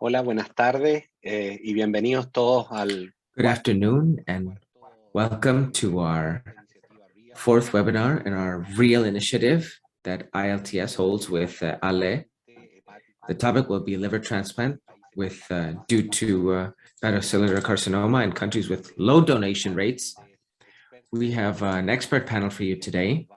Hola, buenas tardes y bienvenidos todos al Good afternoon and welcome to our fourth webinar in our REAL initiative that ILTS holds with ALE. The topic will be liver transplant due to hepatocellular carcinoma in countries with low donation rates. We have an expert panel for you today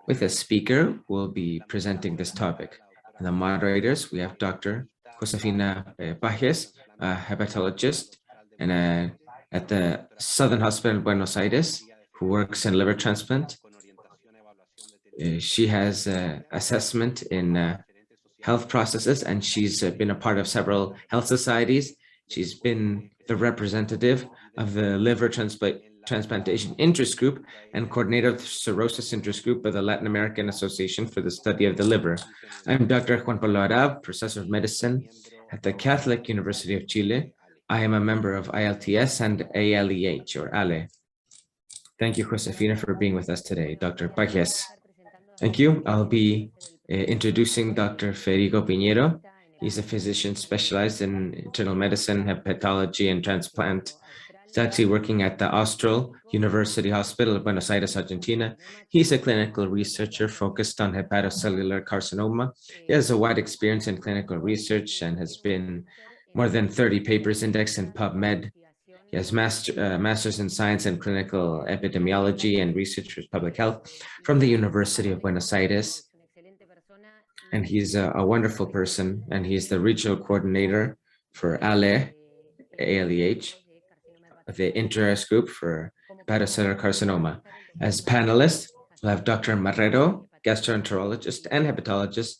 with a speaker who will be presenting this topic. And the moderators, we have Dr. Josefina Pajes, a hepatologist and at the Southern Hospital in Buenos Aires, who works in liver transplant. She has assessment in health processes, and she's been a part of several health societies. She's been the representative of the liver transplantation interest group and coordinator of the cirrhosis interest group of the Latin American Association for the Study of the Liver. I'm Dr. Juan Pablo Arab, professor of medicine at the Catholic University of Chile. I am a member of ILTS and ALEH, or ALE. Thank you, Josefina, for being with us today. Dr. Pajes. Thank you. I'll be introducing Dr. Federico Piñero. He's a physician specialized in internal medicine, hepatology, and transplant. He's actually working at the Austral University Hospital of Buenos Aires, Argentina. He's a clinical researcher focused on hepatocellular carcinoma. He has a wide experience in clinical research and has been more than 30 papers indexed in PubMed. He has master's in science and clinical epidemiology and research for public health from the University of Buenos Aires. And he's a wonderful person, and he's the regional coordinator for ALE, ALEH, the interest group for hepatocellular carcinoma. As panelists, we'll have Dr. Marrero, gastroenterologist and hepatologist,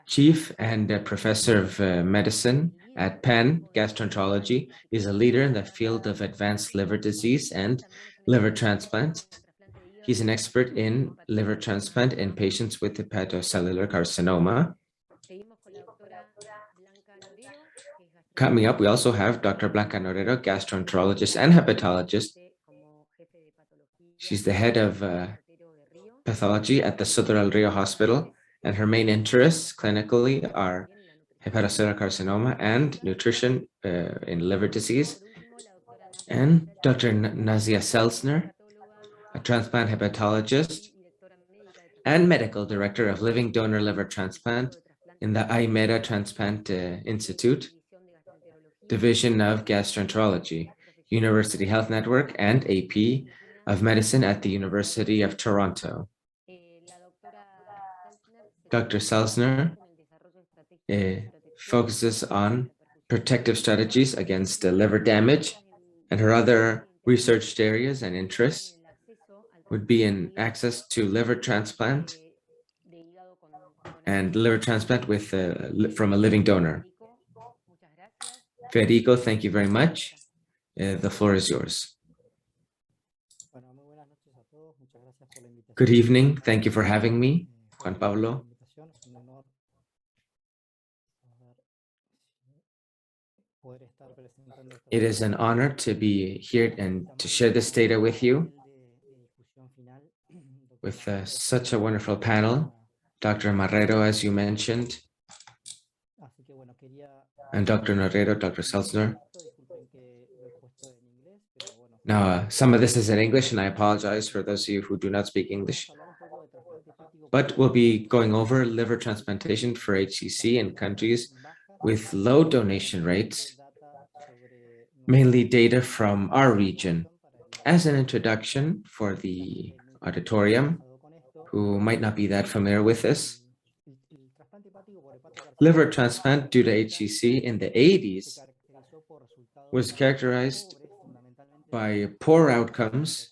chief and professor of medicine at Penn Gastroenterology. He's a leader in the field of advanced liver disease and liver transplant. He's an expert in liver transplant in patients with hepatocellular carcinoma. Coming up, we also have Dr. Blanca Norero, gastroenterologist and hepatologist. She's the head of pathology at the Soto del Rio Hospital, and her main interests clinically are hepatocellular carcinoma and nutrition in liver disease. And Dr. Nazia Selzner, a transplant hepatologist and medical director of living donor liver transplant in the IMERA Transplant Institute, Division of Gastroenterology, University Health Network, and AP of Medicine at the University of Toronto. Dr. Selzner focuses on protective strategies against liver damage, and her other research areas and interests would be in access to liver transplant and liver transplant from a living donor. Federico, thank you very much. The floor is yours. Good evening. Thank you for having me, Juan Pablo. It is an honor to be here and to share this data with you with such a wonderful panel. Dr. Marrero, as you mentioned, and Dr. Norero, Dr. Selzner. Now, some of this is in English, and I apologize for those of you who do not speak English. But we'll be going over liver transplantation for HCC in countries with low donation rates, mainly data from our region. As an introduction for the auditorium, who might not be that familiar with this, liver transplant due to HCC in the 80s was characterized by poor outcomes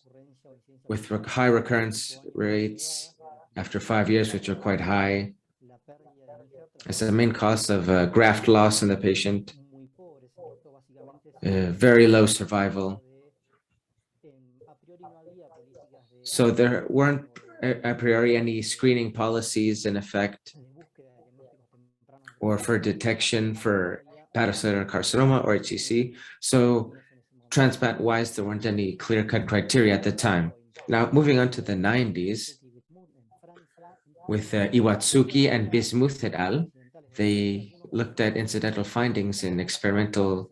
with high recurrence rates after 5 years, which are quite high, as a main cause of graft loss in the patient, very low survival. So there weren't a priori any screening policies in effect or for detection for hepatocellular carcinoma or HCC. So transplant-wise, there weren't any clear-cut criteria at the time. Now, moving on to the 90s, with Iwatsuki and Bismuth et al., they looked at incidental findings in experimental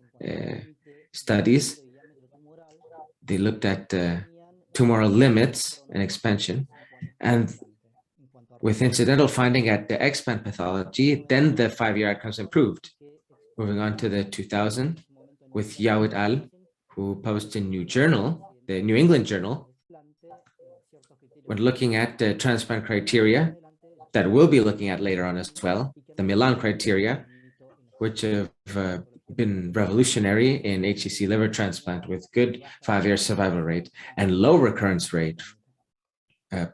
studies. They looked at tumoral limits and expansion, and with incidental finding at the explant pathology, then the 5-year outcomes improved. Moving on to the 2000 with Yao et al., who published in the New England Journal, when looking at the transplant criteria that we'll be looking at later on as well, the Milan criteria, which have been revolutionary in HCC liver transplant with good 5-year survival rate and low recurrence rate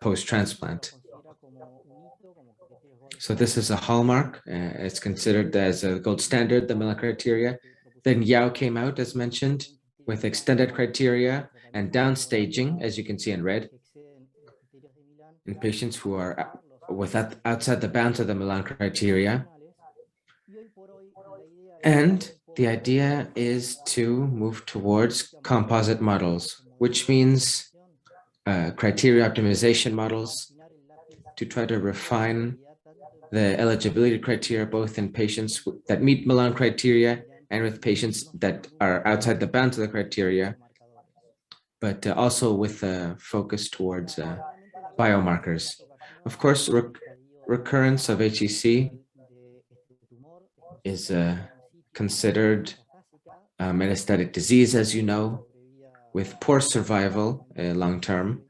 post-transplant. So this is a hallmark. It's considered as a gold standard, the Milan criteria. Then Yao came out, as mentioned, with extended criteria and downstaging, as you can see in red, in patients who are outside the bounds of the Milan criteria. And the idea is to move towards composite models, which means criteria optimization models to try to refine the eligibility criteria, both in patients that meet Milan criteria and with patients that are outside the bounds of the criteria, but also with a focus towards biomarkers. Of course, recurrence of HCC is considered metastatic disease, as you know, with poor survival long-term,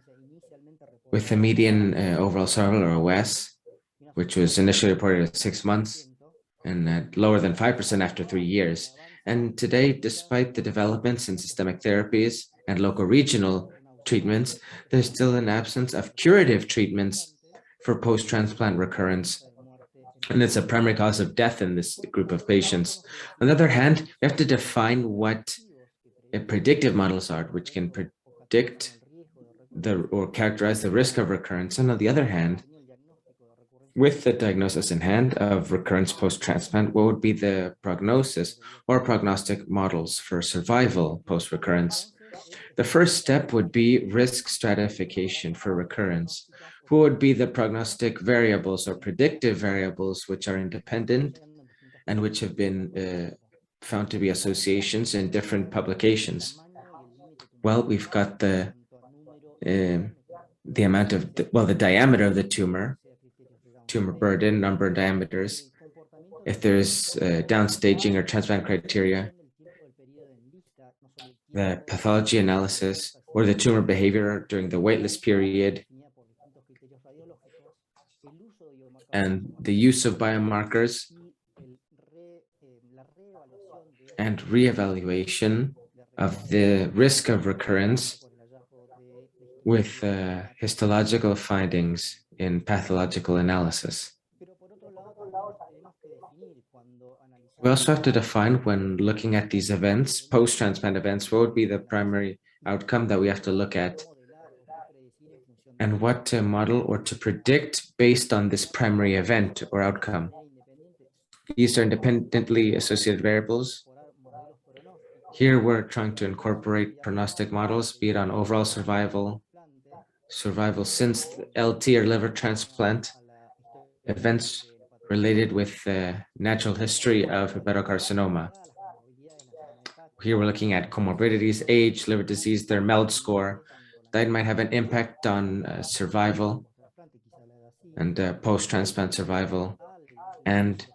with the median overall survival, or OS, which was initially reported at 6 months and lower than 5% after 3 years. And today, despite the developments in systemic therapies and local regional treatments, there's still an absence of curative treatments for post-transplant recurrence. And it's a primary cause of death in this group of patients. On the other hand, we have to define what predictive models are, which can predict or characterize the risk of recurrence. And on the other hand, with the diagnosis in hand of recurrence post-transplant, what would be the prognosis or prognostic models for survival post-recurrence? The first step would be risk stratification for recurrence. Who would be the prognostic variables or predictive variables which are independent and which have been found to be associations in different publications? Well, we've got the amount of, the diameter of the tumor burden, number of diameters, if there's downstaging or transplant criteria, the pathology analysis, or the tumor behavior during the waitlist period, and the use of biomarkers, and reevaluation of the risk of recurrence with histological findings in pathological analysis. We also have to define, when looking at these events, post-transplant events, what would be the primary outcome that we have to look at, and what to model or to predict based on this primary event or outcome. These are independently associated variables. Here we're trying to incorporate prognostic models, be it on overall survival, survival since LT or liver transplant, events related with the natural history of hepatocarcinoma. Here we're looking at comorbidities, age, liver disease, their MELD score. That might have an impact on survival and post-transplant survival. And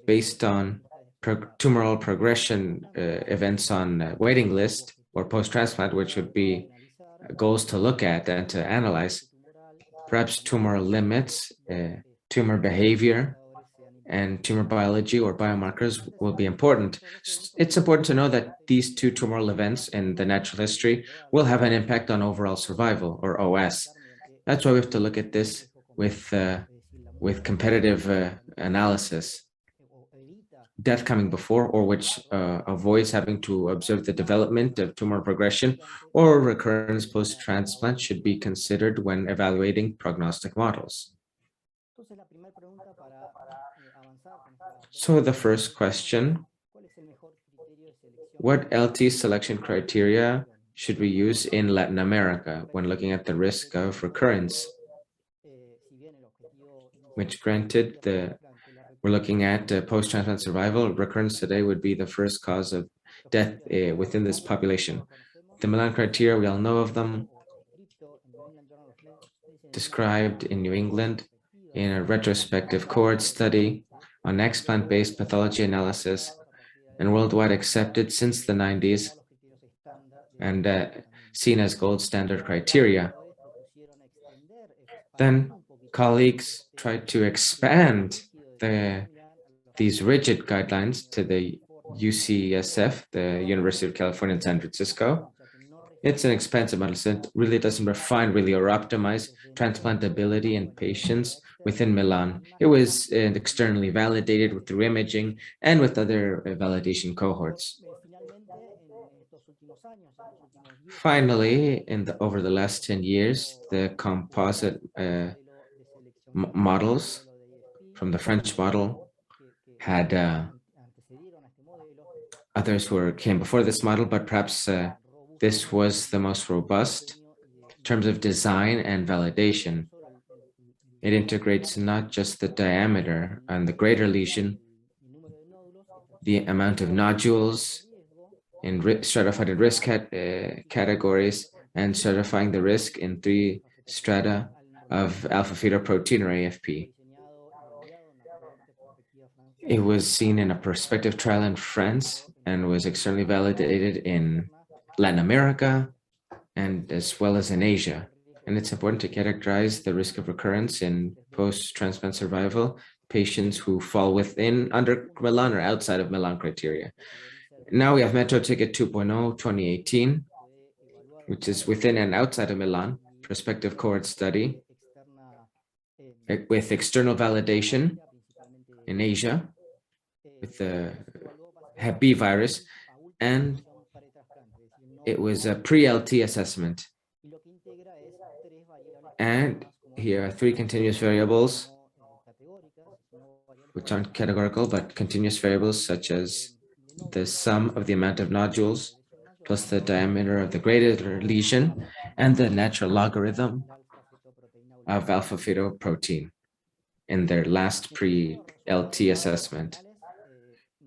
based on tumoral progression events on waiting list or post-transplant, which would be goals to look at and to analyze, perhaps tumor limits, tumor behavior, and tumor biology or biomarkers will be important. It's important to know that these two tumoral events in the natural history will have an impact on overall survival, or OS. That's why we have to look at this with competitive analysis. Death coming before, or which avoids having to observe the development of tumor progression or recurrence post-transplant, should be considered when evaluating prognostic models. So the first question, what LT selection criteria should we use in Latin America when looking at the risk of recurrence? Which, granted, the we're looking at post-transplant survival. Recurrence today would be the first cause of death within this population. The Milan criteria, we all know of them, described in New England in a retrospective cohort study on explant-based pathology analysis and worldwide accepted since the 90s and seen as gold standard criteria. Then colleagues tried to expand these rigid guidelines to the UCSF, the University of California in San Francisco. It's an expensive model, so it really doesn't refine or optimize transplantability in patients within Milan. It was externally validated through imaging and with other validation cohorts. Finally, over the last 10 years, the composite models from the French model had others who came before this model, but perhaps this was the most robust in terms of design and validation. It integrates not just the diameter and the greater lesion, the amount of nodules in stratified in risk categories, and stratifying the risk in 3 strata of alpha-fetoprotein or AFP. It was seen in a prospective trial in France and was externally validated in Latin America and as well as in Asia. And it's important to categorize the risk of recurrence in post-transplant survival patients who fall under Milan or outside of Milan criteria. Now we have Metro Ticket 2.0 2018, which is within and outside of Milan, prospective cohort study with external validation in Asia with the Hep B virus, and it was a pre-LT assessment. And here are 3 continuous variables, which aren't categorical, but continuous variables such as the sum of the amount of nodules plus the diameter of the greater lesion and the natural logarithm of alpha-fetoprotein in their last pre-LT assessment.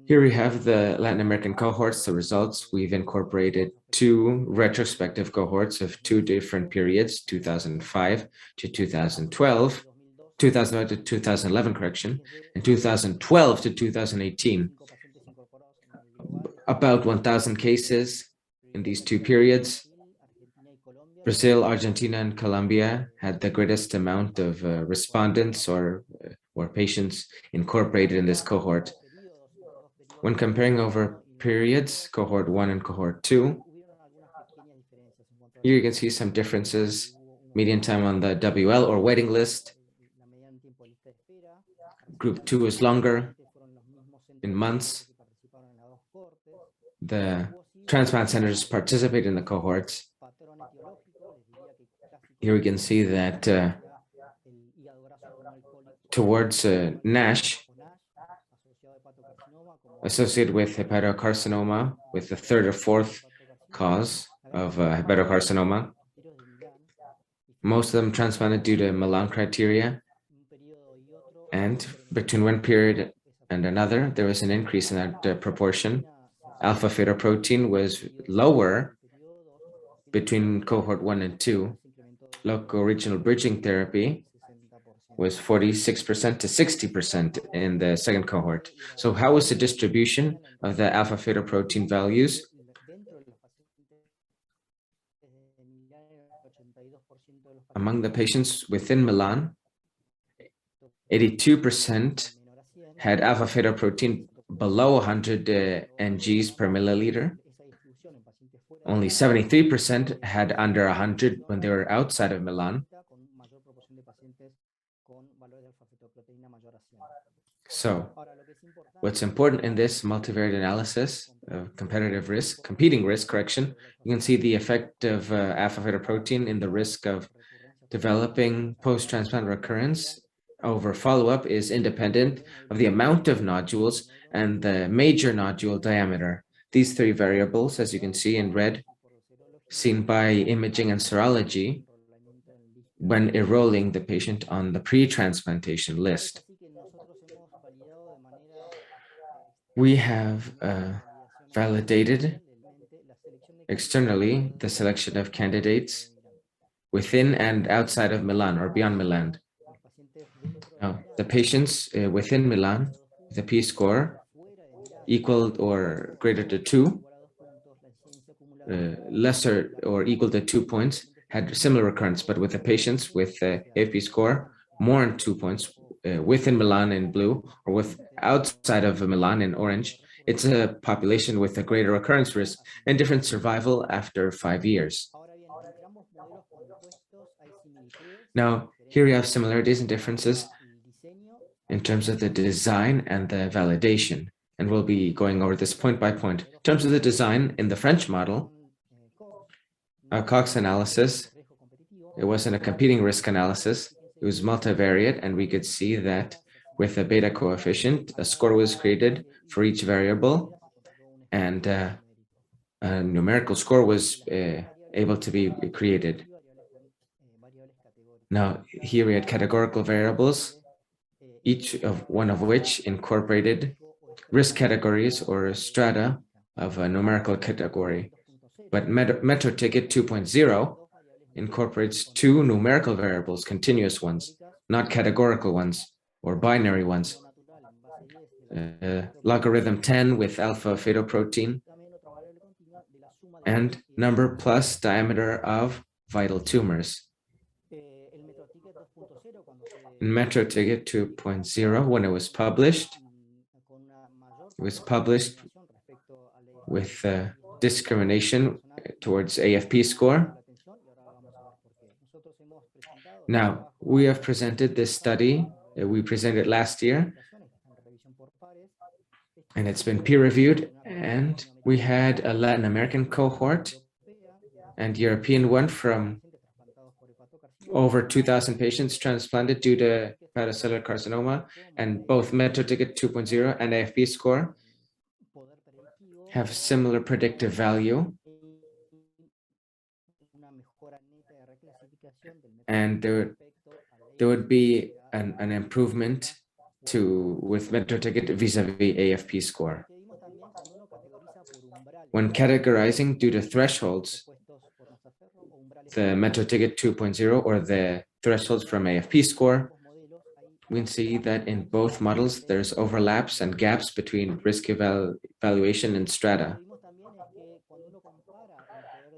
Here we have the Latin American cohorts, the results. We've incorporated 2 retrospective cohorts of 2 different periods, 2005 to 2012, 2009 to 2011, correction, and 2012 to 2018. About 1,000 cases in these 2 periods. Brazil, Argentina, and Colombia had the greatest amount of respondents or patients incorporated in this cohort. When comparing over periods, cohort 1 and cohort 2, here you can see some differences. Median time on the WL or waiting list. Group 2 is longer in months. The transplant centers participate in the cohorts. Here we can see that towards NASH, associated with hepatocarcinoma, with the 3rd or 4th cause of hepatocarcinoma. Most of them transplanted due to Milan criteria. And between one period and another, there was an increase in that proportion. Alpha-fetoprotein was lower between cohort 1 and 2. Local regional bridging therapy was 46% to 60% in the second cohort. So how was the distribution of the alpha-fetoprotein values? Among the patients within Milan, 82% had alpha-fetoprotein below 100 NGs per milliliter. Only 73% had under 100 when they were outside of Milan. So what's important in this multivariate analysis of competitive risk, competing risk correction, you can see the effect of alpha-fetoprotein in the risk of developing post-transplant recurrence over follow-up is independent of the amount of nodules and the major nodule diameter. These 3 variables, as you can see in red, seen by imaging and serology when enrolling the patient on the pre-transplantation list. We have validated externally the selection of candidates within and outside of Milan or beyond Milan. Now, the patients within Milan, the P-score equal or greater to 2, lesser or equal to 2 points, had similar recurrence, but with the patients with AFP score more than 2 points within Milan in blue or with outside of Milan in orange, it's a population with a greater recurrence risk and different survival after 5 years. Now, here we have similarities and differences in terms of the design and the validation, and we'll be going over this point by point. In terms of the design, in the French model, a Cox analysis, it wasn't a competing risk analysis, it was multivariate, and we could see that with a beta coefficient, a score was created for each variable, and a numerical score was able to be created. Now, here we had categorical variables, each of one of which incorporated risk categories or strata of a numerical category. But Metro Ticket 2.0 incorporates two numerical variables, continuous ones, not categorical ones or binary ones. Logarithm 10 with alpha fetoprotein and number plus diameter of vital tumors. In Metro Ticket 2.0, when it was published with discrimination towards AFP score. Now, we have presented this study. We presented last year, and it's been peer-reviewed, and we had a Latin American cohort and European one from over 2,000 patients transplanted due to hepatocellular carcinoma, and both Metro Ticket 2.0 and AFP score have similar predictive value, and there would be an improvement with Metro Ticket vis-a-vis AFP score. When categorizing due to thresholds, the Metro Ticket 2.0 or the thresholds from AFP score, we can see that in both models, there's overlaps and gaps between risk evaluation and strata.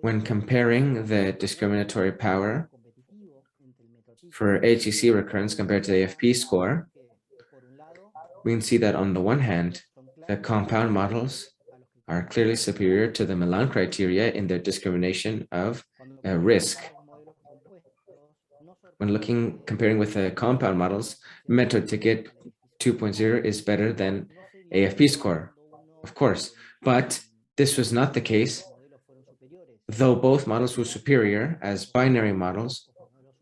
When comparing the discriminatory power for HCC recurrence compared to the AFP score, we can see that on the one hand, the compound models are clearly superior to the Milan criteria in their discrimination of risk. When comparing with the compound models, Metro Ticket 2.0 is better than AFP score, of course, but this was not the case, though both models were superior as binary models,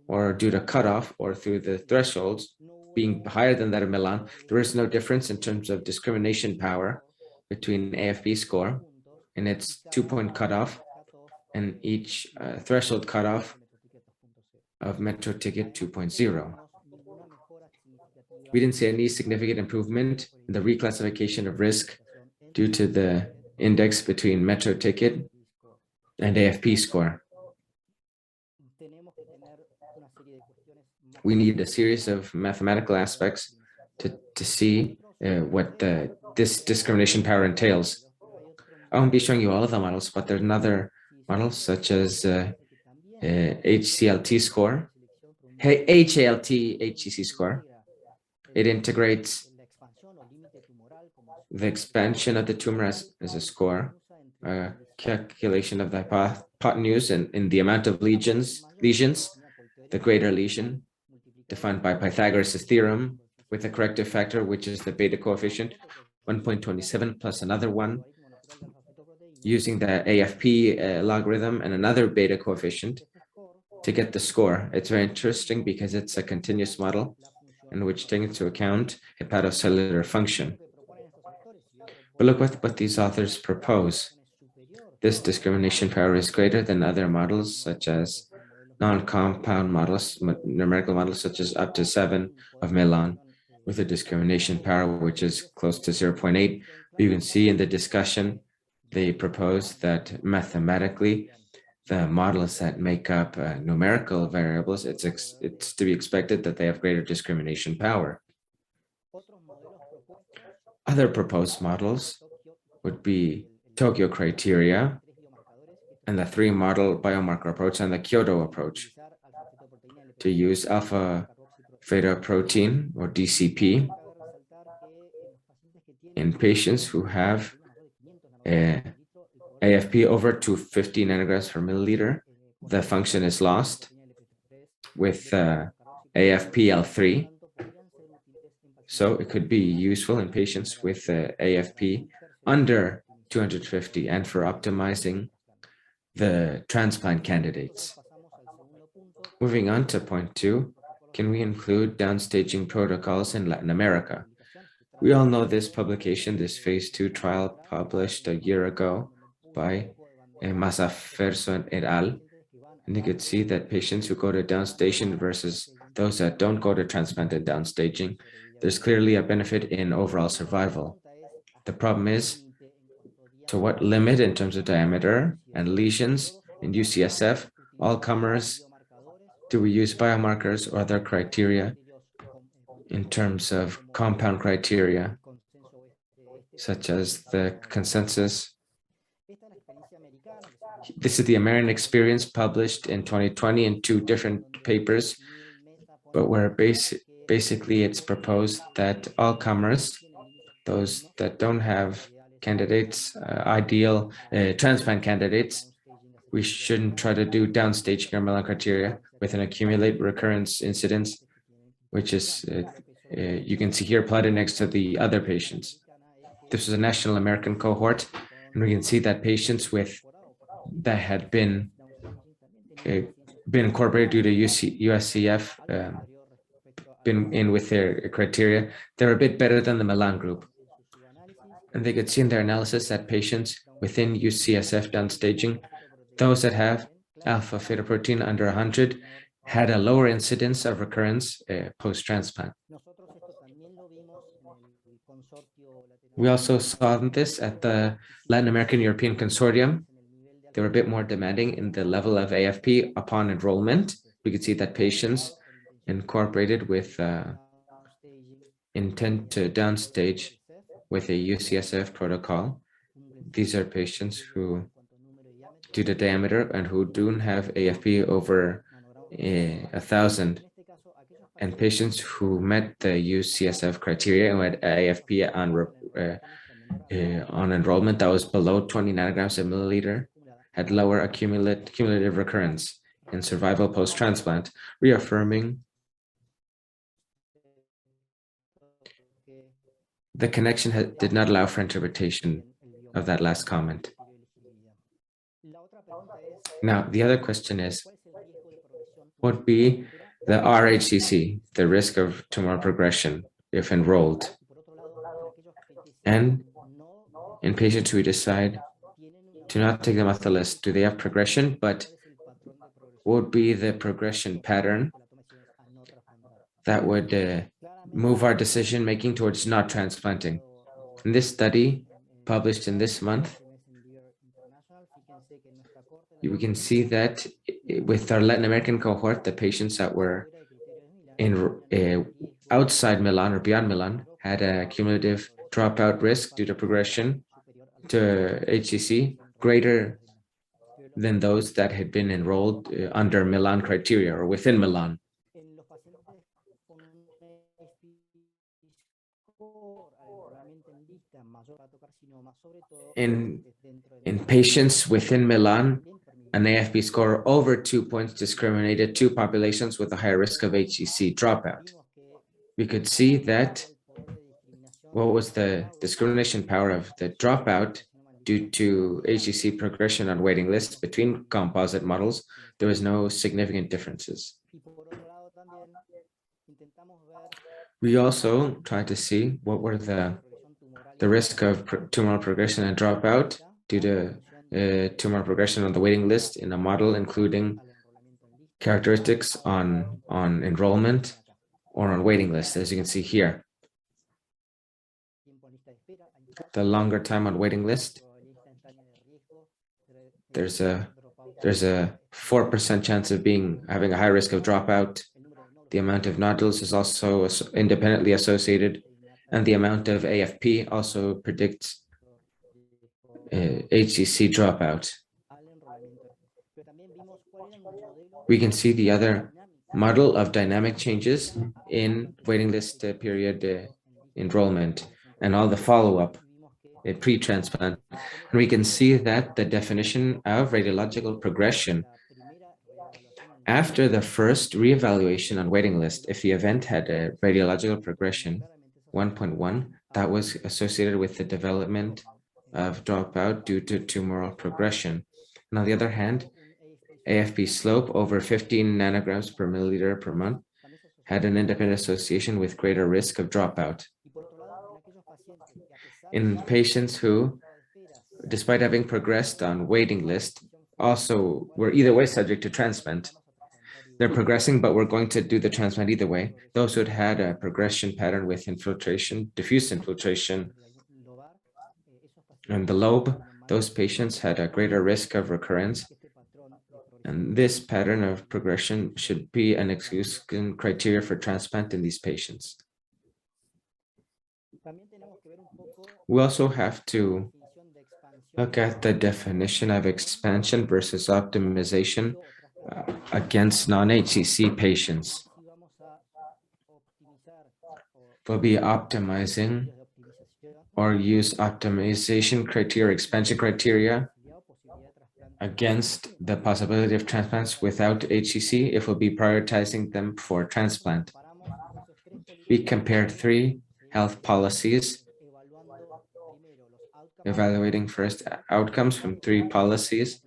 or due to cutoff or through the thresholds being higher than that of Milan. There is no difference in terms of discrimination power between AFP score and its 2-point cutoff and each threshold cutoff of Metro Ticket 2.0. We didn't see any significant improvement in the reclassification of risk due to the index between Metro Ticket and AFP score. We need a series of mathematical aspects to see what this discrimination power entails. I won't be showing you all of the models, but there's another models such as HCLT score, HALT HCC score. It integrates the expansion of the tumor as a score, calculation of the hypotenuse in the amount of lesions, the greater lesion, defined by Pythagoras' theorem with a corrective factor, which is the beta coefficient, 1.27 plus another one, using the AFP logarithm and another beta coefficient to get the score. It's very interesting because it's a continuous model in which takes into account hepatocellular function. But look what these authors propose. This discrimination power is greater than other models, such as non-compound models, numerical models such as up to 7 of Milan, with a discrimination power which is close to 0.8 You can see in the discussion, they propose that mathematically, the models that make up numerical variables, it's to be expected that they have greater discrimination power. Other proposed models would be Tokyo criteria and the 3-model biomarker approach and the Kyoto approach to use alpha fetoprotein or DCP in patients who have AFP over 250 nanograms per milliliter. The function is lost with AFPL3. So it could be useful in patients with AFP under 250 and for optimizing the transplant candidates. Moving on to point 2, can we include downstaging protocols in Latin America? We all know this publication, this phase 2 trial published a year ago by Mazzaferso et al. And you could see that patients who go to downstation versus those that don't go to transplant and downstaging, there's clearly a benefit in overall survival. The problem is, to what limit in terms of diameter and lesions in UCSF, all comers, do we use biomarkers or other criteria in terms of compound criteria, such as the consensus? This is the American experience published in 2020 in 2 different papers, but where basically it's proposed that all comers, those that don't have candidates, ideal transplant candidates, we shouldn't try to do downstaging or Milan criteria with an accumulate recurrence incidence, which is, you can see here plotted next to the other patients. This was a national American cohort, and we can see that patients that had been incorporated due to USCF, been in with their criteria, they're a bit better than the Milan group. And they could see in their analysis that patients within UCSF downstaging, those that have alpha fetoprotein under 100 had a lower incidence of recurrence post-transplant. We also saw this at the Latin American European Consortium. They were a bit more demanding in the level of AFP upon enrollment. We could see that patients incorporated with intent to downstage with a UCSF protocol. These are patients who, due to diameter and who don't have AFP over 1,000, and patients who met the UCSF criteria and had AFP on enrollment that was below 20 nanograms per milliliter had lower cumulative recurrence in survival post-transplant, reaffirming the connection did not allow for interpretation of that last comment. Now, the other question is, what would be the RHCC, the risk of tumor progression, if enrolled? And in patients who decide to not take them off the list, do they have progression? But what would be the progression pattern that would move our decision making towards not transplanting? In this study, published in this month, we can see that with our Latin American cohort, the patients that were in outside Milan or beyond Milan had a cumulative dropout risk due to progression to HCC greater than those that had been enrolled under Milan criteria or within Milan. In patients within Milan, an AFP score over 2 points discriminated 2 populations with a higher risk of HCC dropout. We could see that what was the discrimination power of the dropout due to HCC progression on waiting lists between composite models. There was no significant differences. We also tried to see what were the risk of tumor progression and dropout due to tumor progression on the waiting list in a model including characteristics on enrollment or on waiting list, as you can see here. the longer time on waiting list, there's a 4% chance of having a high risk of dropout. The amount of nodules is also independently associated, and the amount of AFP also predicts HCC dropout. We can see the other model of dynamic changes in waiting list period enrollment and all the follow-up pre-transplant. And we can see that the definition of radiological progression after the first reevaluation on waiting list, if the event had a radiological progression 1.1, that was associated with the development of dropout due to tumoral progression. And on the other hand, AFP slope over 15 nanograms per milliliter per month had an independent association with greater risk of dropout. In patients who, despite having progressed on waiting list, also were either way subject to transplant. They're progressing, but we're going to do the transplant either way. Those who had a progression pattern with infiltration, diffuse infiltration, and the lobe, those patients had a greater risk of recurrence. And this pattern of progression should be an exclusion criteria for transplant in these patients. We also have to look at the definition of expansion versus optimization against non-HCC patients. We'll be optimizing or use optimization criteria, expansion criteria against the possibility of transplants without HCC if we'll be prioritizing them for transplant. We compared 3 health policies, evaluating first outcomes from 3 policies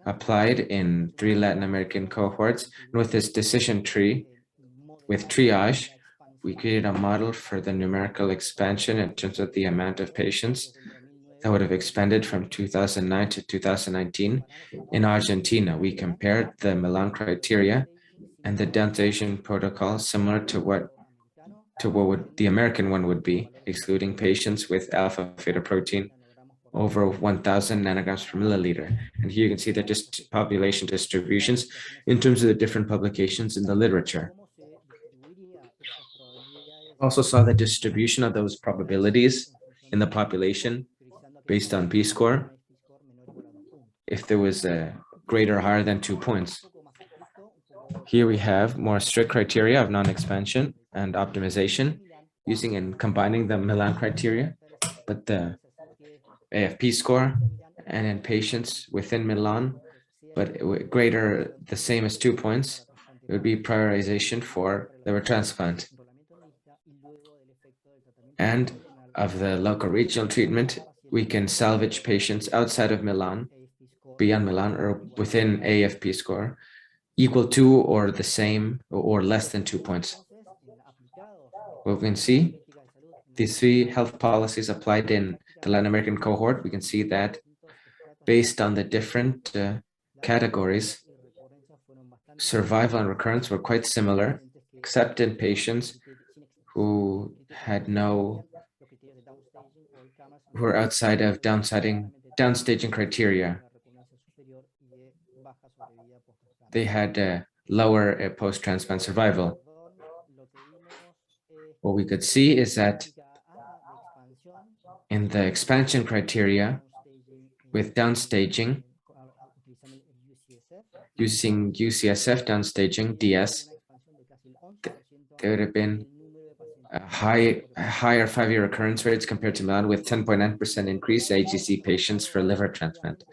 applied in 3 Latin American cohorts. And with this decision tree, with triage, we created a model for the numerical expansion in terms of the amount of patients that would have expanded from 2009 to 2019. In Argentina, we compared the Milan criteria and the downstation protocol similar to what the American one would be, excluding patients with alpha fetoprotein over 1,000 nanograms per milliliter. And here you can see the population distributions in terms of the different publications in the literature. Also saw the distribution of those probabilities in the population based on p-score, if there was a greater or higher than 2 points. Here we have more strict criteria of non-expansion and optimization using and combining the Milan criteria, but the AFP score, and in patients within Milan, but greater, the same as 2 points, it would be prioritization for liver transplant. And of the local regional treatment, we can salvage patients outside of Milan, beyond Milan, or within AFP score, equal to or the same or less than 2 points. What we can see, these 3 health policies applied in the Latin American cohort, we can see that based on the different categories, survival and recurrence were quite similar, except in patients who were outside of downstaging criteria. They had lower post-transplant survival. What we could see is that in the expansion criteria with downstaging, using UCSF downstaging, DS, there would have been higher 5-year recurrence rates compared to Milan, with 10.9% increase in HCC patients for liver transplant.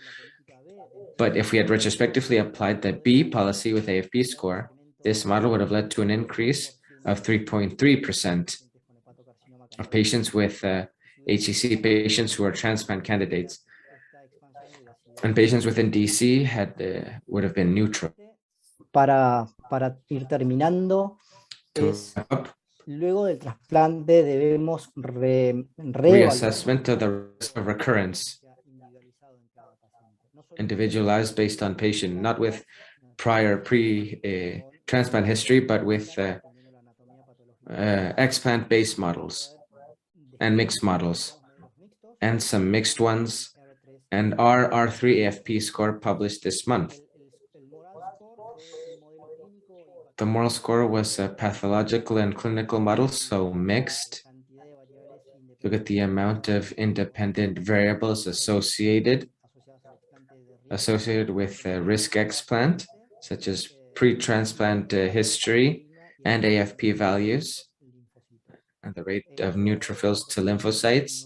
But if we had retrospectively applied the B policy with AFP score, this model would have led to an increase of 3.3% of patients with HCC patients who are transplant candidates. And patients within DC would have been neutral. Para ir terminando, luego del trasplante debemos reassessment of the risk of recurrence, individualized based on patient, not with prior transplant history, but with explant-based models and mixed models. and some mixed ones, and our R3 AFP score published this month. The moral score was a pathological and clinical model, so mixed. Look at the amount of independent variables associated with risk explant, such as pre-transplant history and AFP values, and the rate of neutrophils to lymphocytes.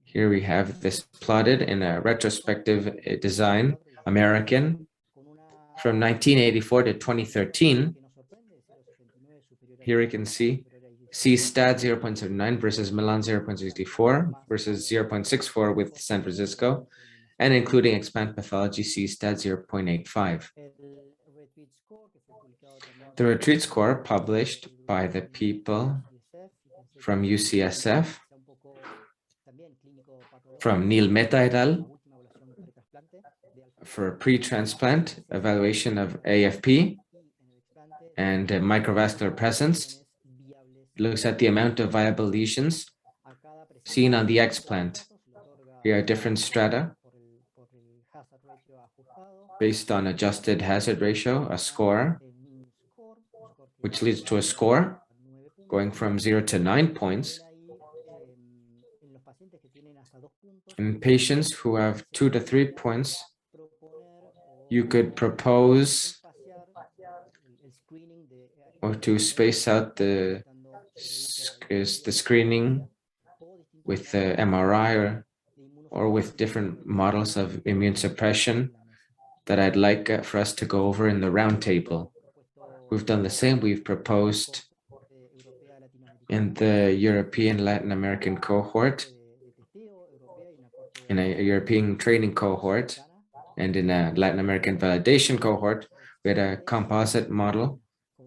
Here we have this plotted in a retrospective design, American, from 1984 to 2013. Here we can see C-STAT 0.79 versus Milan 0.64 versus 0.64 with San Francisco, and including explant pathology C-STAT 0.85. The retreat score published by the people from UCSF, from Neil Mehta et al. For pre-transplant evaluation of AFP and microvascular presence, looks at the amount of viable lesions seen on the explant. Here are different strata based on adjusted hazard ratio, a score, which leads to a score going from 0 to 9 points. In patients who have 2 to 3 points, you could propose or to space out the screening with the MRI or with different models of immune suppression that I'd like for us to go over in the roundtable. We've done the same. We've proposed in the European Latin American cohort, in a European training cohort, and in a Latin American validation cohort, we had a composite model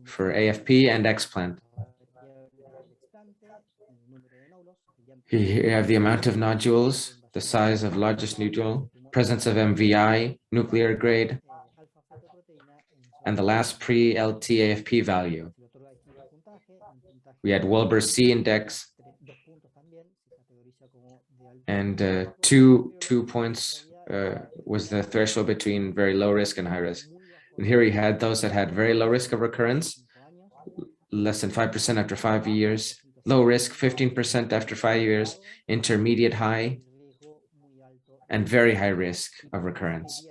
for AFP and explant. Here you have the amount of nodules, the size of largest nodule, presence of MVI, nuclear grade, and the last pre-LT AFP value. We had Wilbur C index, and two points was the threshold between very low risk and high risk. And here we had those that had very low risk of recurrence, less than 5% after 5 years, low risk 15% after 5 years, intermediate high, and very high risk of recurrence.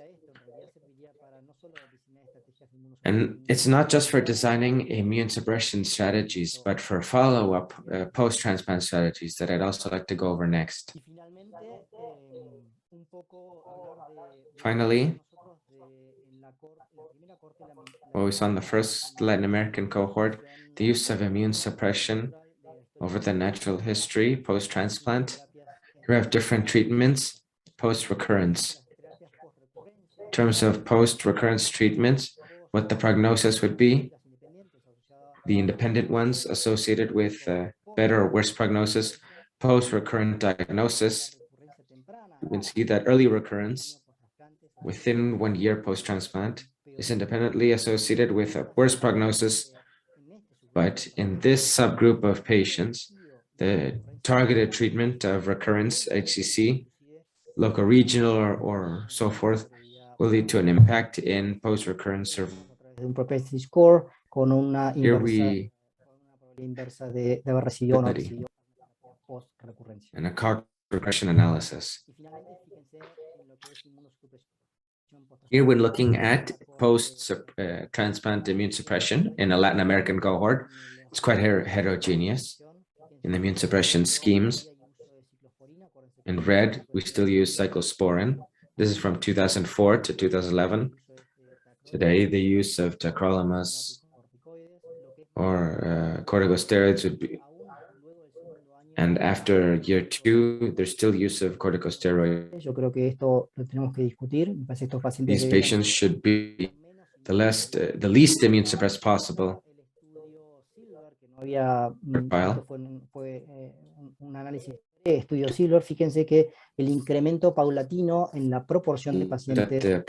And it's not just for designing immune suppression strategies, but for follow-up post-transplant strategies that I'd also like to go over next. Finally, what we saw in the first Latin American cohort, the use of immune suppression over the natural history post-transplant. Here we have different treatments post-recurrence. In terms of post-recurrence treatments, what the prognosis would be, the independent ones associated with better or worse prognosis, post-recurrent diagnosis. You can see that early recurrence within 1 year post-transplant is independently associated with a worse prognosis, but in this subgroup of patients, the targeted treatment of recurrence, HCC, local regional or so forth, will lead to an impact in post-recurrence survival. Here we and a cog regression analysis. Here we're looking at post-transplant immune suppression in a Latin American cohort. It's quite heterogeneous in the immune suppression schemes. In red, we still use cyclosporin. This is from 2004 to 2011. Today, the use of tacrolimus or corticosteroids would be, and after year 2, there's still use of corticosteroids. These patients should be the least immune suppressed possible. Estudio Silver, fíjense que el incremento paulatino en la proporción de pacientes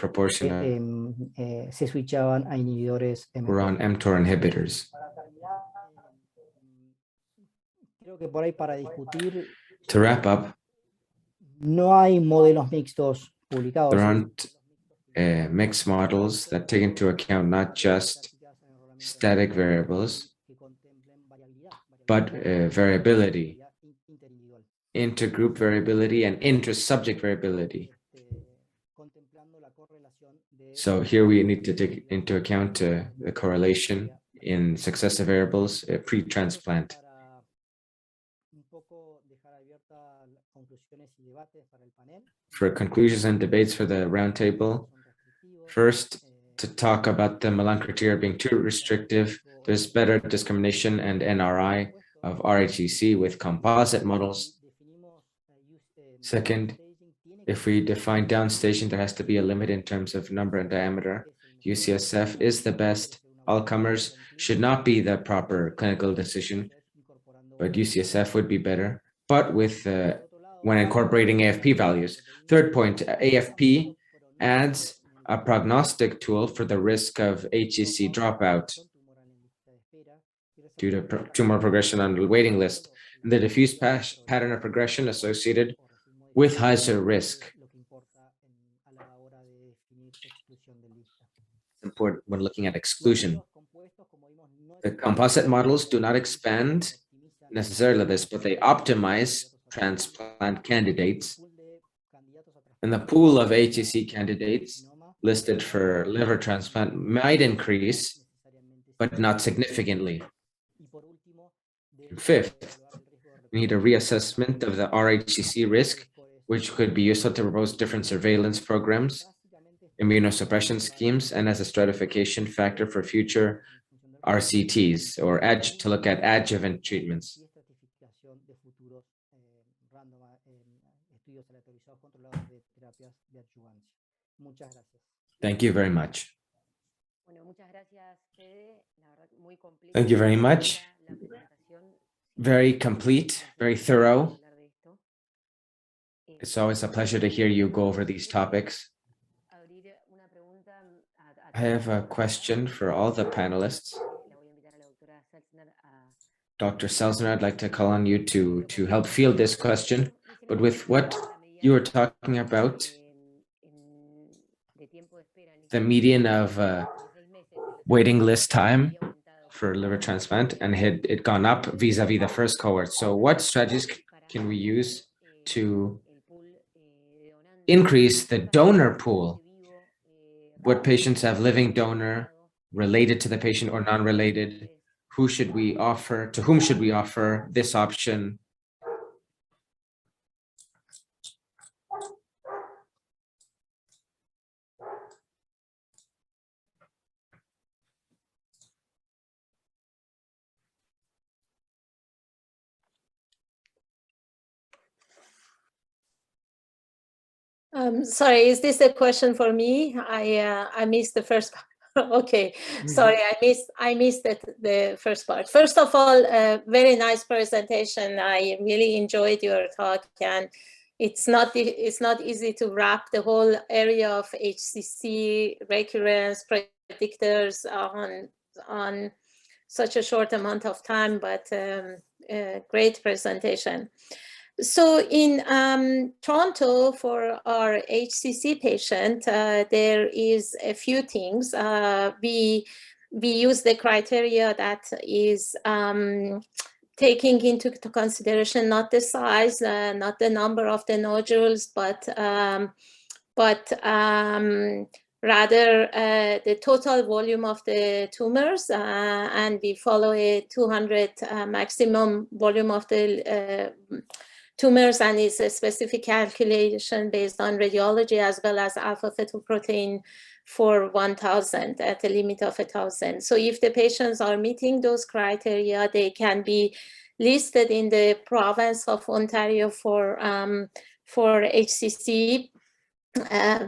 se switchaban a inhibidores mTOR inhibitors. Creo que por ahí para discutir. To wrap up, No hay modelos mixtos publicados. There aren't mixed models that take into account not just static variables, but variability, intergroup variability, and inter-subject variability. So here we need to take into account the correlation in successive variables pre-transplant. For conclusions and debates for the roundtable, first, to talk about the Milan criteria being too restrictive, there's better discrimination and NRI of RHEC with composite models. Second, if we define downstation, there has to be a limit in terms of number and diameter. UCSF is the best. All comers should not be the proper clinical decision, but UCSF would be better, but with when incorporating AFP values. Third point, AFP adds a prognostic tool for the risk of HEC dropout due to tumor progression on the waiting list, and the diffuse pattern of progression associated with higher risk. Important when looking at exclusion. The composite models do not expand necessarily this, but they optimize transplant candidates. And the pool of HEC candidates listed for liver transplant might increase, but not significantly. Fifth, we need a reassessment of the RHCC risk, which could be useful to propose different surveillance programs, immunosuppression schemes, and as a stratification factor for future RCTs, or to look at adjuvant treatments. Thank you very much. Thank you very much. Very complete, very thorough. It's always a pleasure to hear you go over these topics. I have a question for all the panelists. Dr. Selzner, I'd like to call on you to help field this question, but with what you were talking about, the median of waiting list time for liver transplant, and had it gone up vis-a-vis the first cohort. So what strategies can we use to increase the donor pool? What patients have living donor related to the patient or non-related? Who should we offer? To whom should we offer this option? Sorry, is this a question for me? I missed the first part. Okay, sorry, I missed the first part. First of all, very nice presentation. I really enjoyed your talk, and it's not easy to wrap the whole area of HCC recurrence predictors on such a short amount of time, but great presentation. So in Toronto, for our HCC patient, there is a few things. We use the criteria that is taking into consideration not the size, not the number of the nodules, but rather the total volume of the tumors, and we follow a 200 maximum volume of the tumors, and it's a specific calculation based on radiology as well as alpha-fetoprotein for 1,000 at the limit of 1,000. So if the patients are meeting those criteria, they can be listed in the province of Ontario for HCC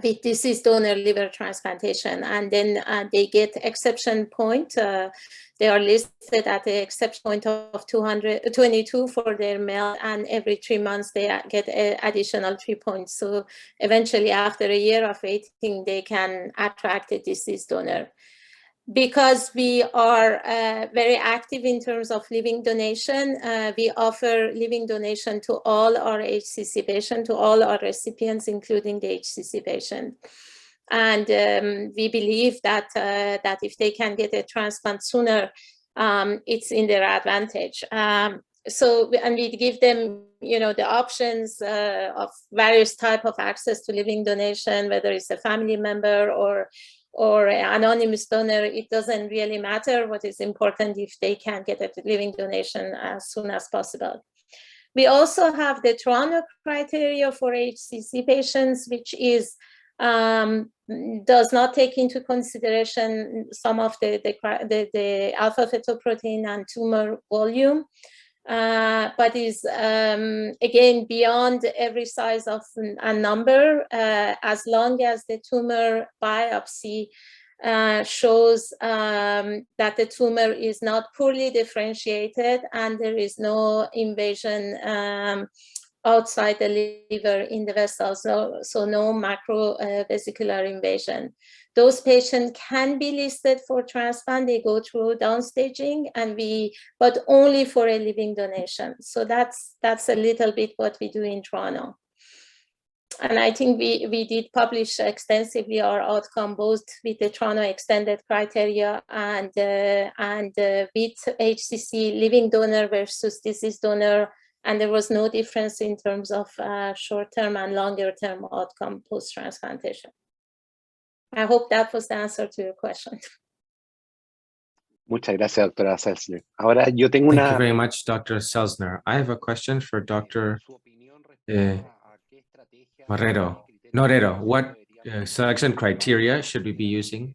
with deceased donor liver transplantation, and then they get exception point. They are listed at the exception point of 222 for their male, and every 3 months they get an additional 3 points. So eventually, after a year of waiting, they can attract a deceased donor. because we are very active in terms of living donation, we offer living donation to all our HCC patients, to all our recipients, including the HCC patient. And we believe that that if they can get a transplant sooner, it's in their advantage. And we give them, you know, the options of various type of access to living donation, whether it's a family member or an anonymous donor. It doesn't really matter. What is important, if they can get a living donation as soon as possible. We also have the Toronto criteria for HCC patients, which is does not take into consideration some of the alpha fetoprotein and tumor volume, but is again beyond every size of a number, as long as the tumor biopsy shows that the tumor is not poorly differentiated and there is no invasion outside the liver in the vessels, so no macrovesicular invasion. Those patients can be listed for transplant. They go through downstaging, but only for a living donation. So that's a little bit what we do in Toronto. And I think we did publish extensively our outcome, both with the Toronto extended criteria and with HCC living donor versus deceased donor. And there was no difference in terms of short-term and longer-term outcome post-transplantation. I hope that was the answer to your question. Muchas gracias, doctora Selzner. Ahora yo tengo Thank una... you very much, Dr. Selzner. I have a question for Dr. Norero. What selection criteria should we be using,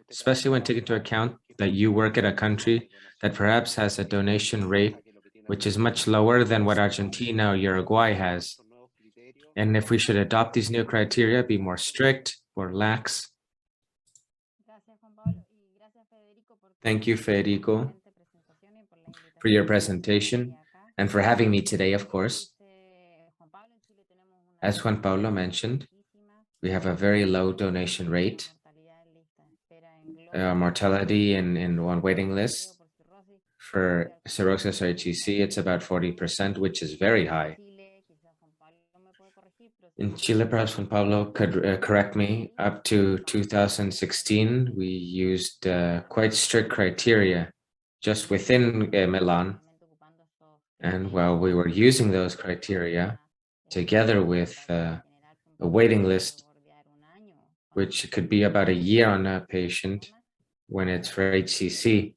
especially when taking into account that you work in a country that perhaps has a donation rate which is much lower than what Argentina or Uruguay has? And if we should adopt these new criteria, be more strict or lax? Thank you, Federico, for your presentation and for having me today, of course. As Juan Pablo mentioned, we have a very low donation rate. Mortality in one waiting list for cirrhosis or HCC, it's about 40%, which is very high. In Chile, perhaps Juan Pablo could correct me, up to 2016, we used quite strict criteria just within Milan. And while we were using those criteria, together with a waiting list, which could be about a year on a patient when it's for HCC,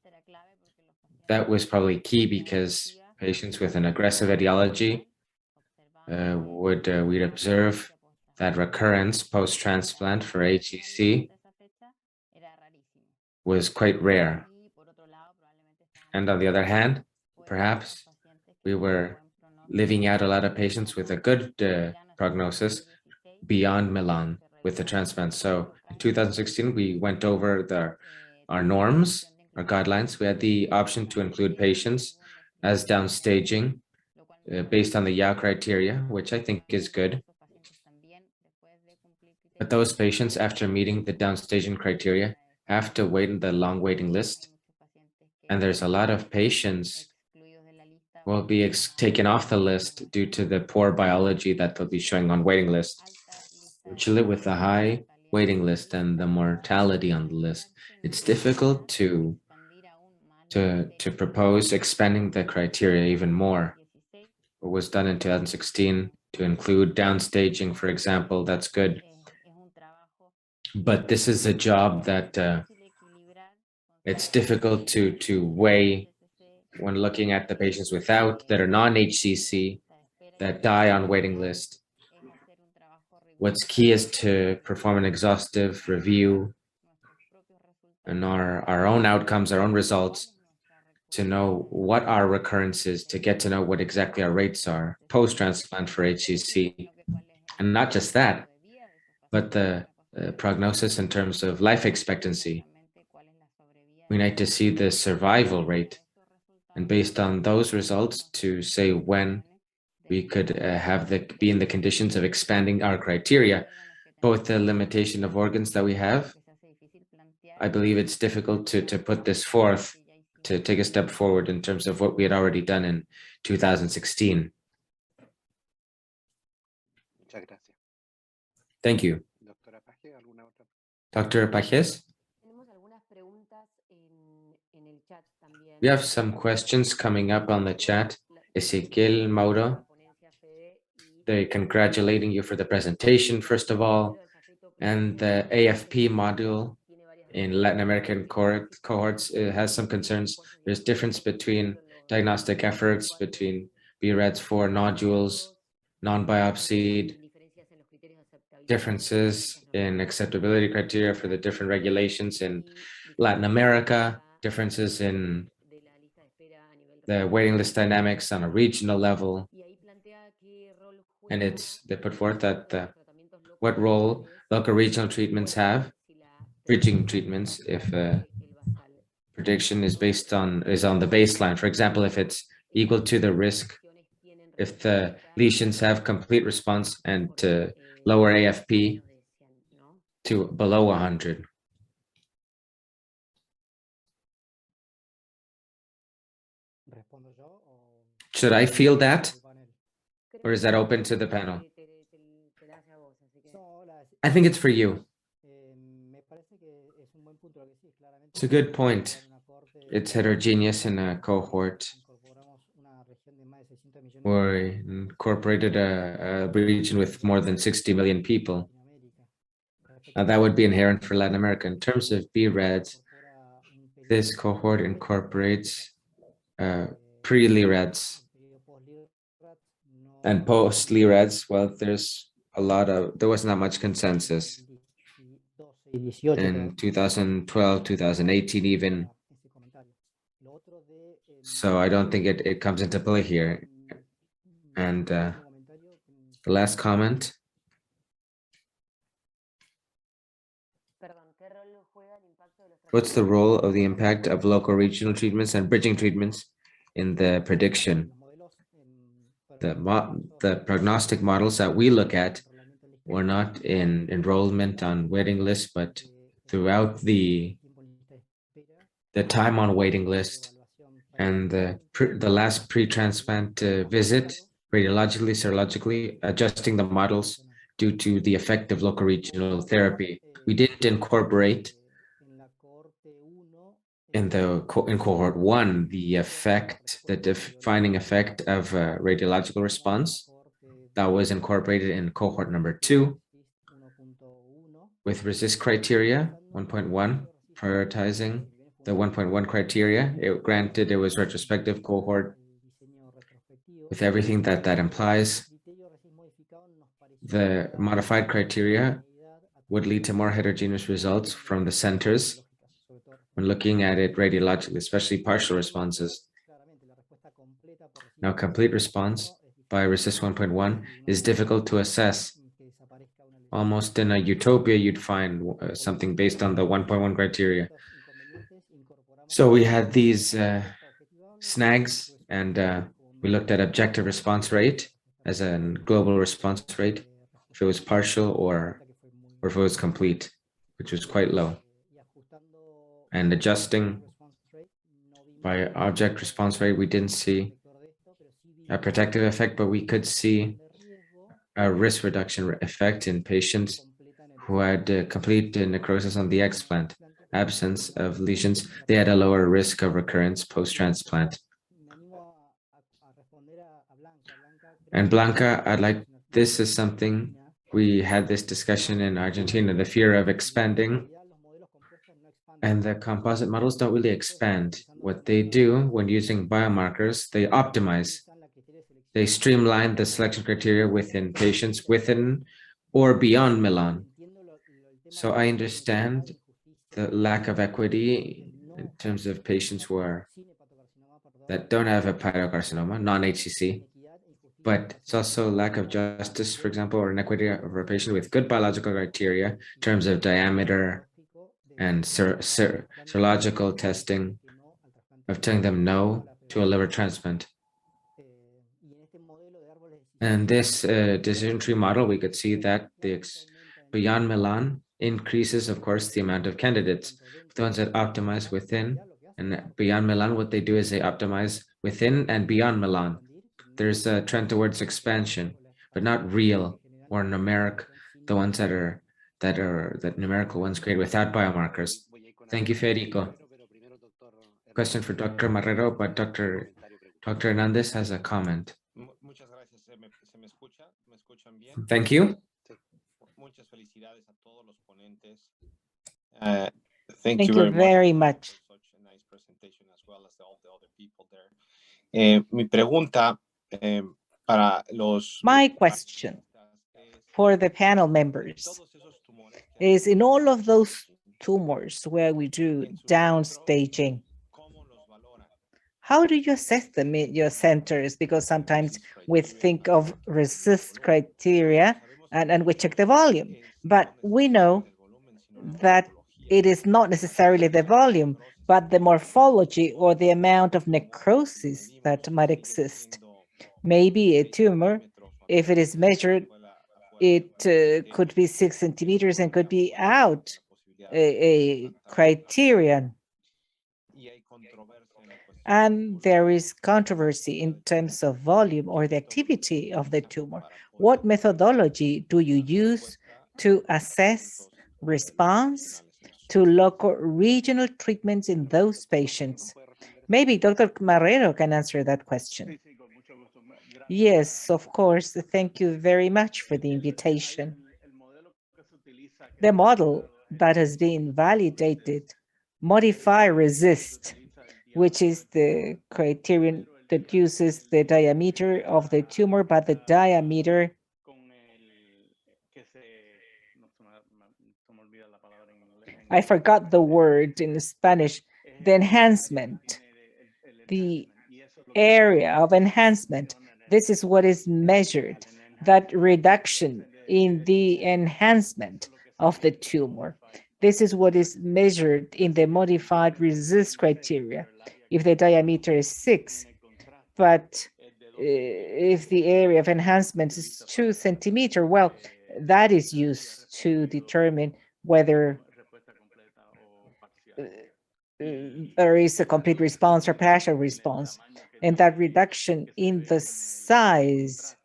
that was probably key because patients with an aggressive etiology we'd observe that recurrence post-transplant for HCC was quite rare. And on the other hand, perhaps we were living out a lot of patients with a good prognosis beyond Milan with the transplant. So in 2016, we went over our norms, our guidelines. We had the option to include patients as downstaging based on the Yao criteria, which I think is good. But those patients, after meeting the downstaging criteria, have to wait in the long waiting list. And there's a lot of patients who will be taken off the list due to the poor biology that they'll be showing on waiting list. In Chile, with the high waiting list and the mortality on the list, it's difficult to propose expanding the criteria even more. What was done in 2016 to include downstaging, for example, that's good. But this is a job that it's difficult to weigh when looking at the patients that are non-HCC that die on waiting list. What's key is to perform an exhaustive review and our own outcomes, our own results, to know what our recurrence is, to get to know what exactly our rates are post-transplant for HCC. And not just that, but the prognosis in terms of life expectancy. We need to see the survival rate, and based on those results to say when we could be in the conditions of expanding our criteria, both the limitation of organs that we have, I believe it's difficult to put this forth, to take a step forward in terms of what we had already done in 2016. Muchas gracias. Thank you. Doctora Paje, ¿alguna otra? Dr. Pajes? We have some questions coming up on the chat. Ezequiel Mauro, they're congratulating you for the presentation, first of all, and the AFP module in Latin American cohorts. It has some concerns. There's difference between diagnostic efforts between BRADS 4 nodules, non-biopsied, differences in acceptability criteria for the different regulations in Latin America, differences in the waiting list dynamics on a regional level. And they put forth that what role local regional treatments have, bridging treatments, if prediction is on the baseline. For example, if it's equal to the risk, if the lesions have complete response and to lower AFP to below 100. Should I field that? Or is that open to the panel? I think it's for you. It's a good point. It's heterogeneous in a cohort. We incorporated a region with more than 60 million people. That would be inherent for Latin America. In terms of BRADS, this cohort incorporates pre-LRADS and post-LRADS. Well, there was not much consensus in 2012, 2018 even. So I don't think it comes into play here. And the last comment. What's the role of the impact of local regional treatments and bridging treatments in the prediction? The prognostic models that we look at were not in enrollment on waiting list, but throughout the time on waiting list and the last pre-transplant visit, radiologically, serologically, adjusting the models due to the effect of local regional therapy. We didn't incorporate in cohort 1 the defining effect of radiological response. That was incorporated in cohort number 2 with RECIST criteria 1.1, prioritizing the 1.1 criteria. Granted, it was retrospective cohort with everything that implies. The modified criteria would lead to more heterogeneous results from the centers when looking at it radiologically, especially partial responses. Now, complete response by RECIST 1.1 is difficult to assess. Almost in a utopia, you'd find something based on the 1.1 criteria. So we had these snags, and we looked at objective response rate as a global response rate, if it was partial or if it was complete, which was quite low. And adjusting by object response rate, we didn't see a protective effect, but we could see a risk reduction effect in patients who had complete necrosis on the explant, absence of lesions. They had a lower risk of recurrence post-transplant. And Blanca, this is something we had this discussion in Argentina, the fear of expanding. And the composite models don't really expand. What they do when using biomarkers, they optimize. They streamline the selection criteria within patients within or beyond Milan. So I understand the lack of equity in terms of patients that don't have hepatocarcinoma, non-HCC, but it's also lack of justice, for example, or inequity of a patient with good biological criteria in terms of diameter and serological testing of telling them no to a liver transplant. And this decision tree model, we could see that beyond Milan, increases, of course, the amount of candidates. The ones that optimize within and beyond Milan, what they do is they optimize within and beyond Milan. There's a trend towards expansion, but not real or numeric, the ones that numerical ones created without biomarkers. Thank you, Federico. Question for Dr. Marrero, but Dr. Hernandez has a comment. Thank you. Thank you very much. My question for the panel members is, in all of those tumors where we do downstaging, how do you assess them in your centers? Because sometimes we think of RECIST criteria and we check the volume, but we know that it is not necessarily the volume, but the morphology or the amount of necrosis that might exist. Maybe a tumor, if it is measured, it could be 6 centimeters and could be out a criterion. And there is controversy in terms of volume or the activity of the tumor. What methodology do you use to assess response to local regional treatments in those patients? Maybe Dr. Marrero can answer that question. Yes, of course. Thank you very much for the invitation. The model that has been validated, modify RECIST, which is the criterion that uses the diameter of the tumor, but the diameter I forgot the word in Spanish, the enhancement, the area of enhancement. This is what is measured, that reduction in the enhancement of the tumor. This is what is measured in the modified RECIST criteria. If the diameter is 6, but if the area of enhancement is 2 centimeters, well, that is used to determine whether there is a complete response or partial response. And that reduction in the size